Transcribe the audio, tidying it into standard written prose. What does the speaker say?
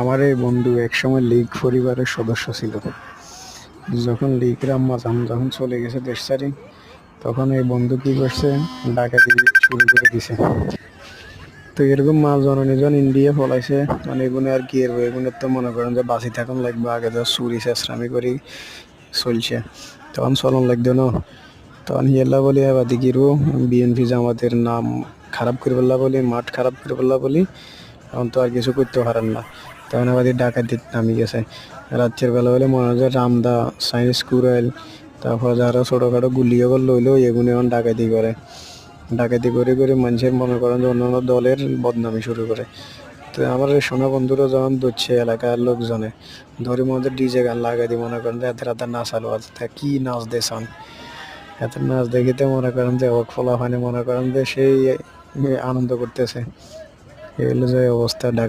আমার এই বন্ধু একসময় লীগ পরিবারের সদস্য ছিল। যখন লীগের আম্মাজান যখন চলে গেছে দেশ ছাড়ি, তখন এই বন্ধু কি করছে, ডাকাতি শুরু করে দিছে। তো এরকম মা জননী যখন ইন্ডিয়া পলাইছে, মানে এগুলো আর কি এরবো, এগুলো তো মনে করেন যে বাঁচি থাকুন লাগবে, আগে তো চুরি চেষ্টামি করি চলছে, তখন চলন লাগবে না। তখন হিয়েলা বলি এবার দিকিরও বিএনপি জামাতের নাম খারাপ করে বললা বলি, মাঠ খারাপ করে বললা বলি, এখন তো আর কিছু করতে পারেন না। তখন আবার ডাকাতির নামি গেছে। রাত্রের বেলা হলে মনে হয় যে রামদা, চাইনিজ কুড়াইল, তারপর যারা ছোটোখাটো গুলিও লইলেও এগুলো এখন ডাকাতি করে। ডাকাতি করে করে মানুষের মনে করেন যে অন্যান্য দলের বদনামি শুরু করে। তো আমার এই সোনা বন্ধুরা যখন ধরছে এলাকার লোকজনে ধরে মধ্যে ডিজে গান লাগাই দিয়ে মনে করেন যে এত রাতে নাচালো আজ তা কি নাচ দেশান, এত নাচ দেখিতে মনে করেন যে অবাক ফলা হয়নি, মনে করেন যে সেই আনন্দ করতেছে। এই হলো যে অবস্থা ঢাকা।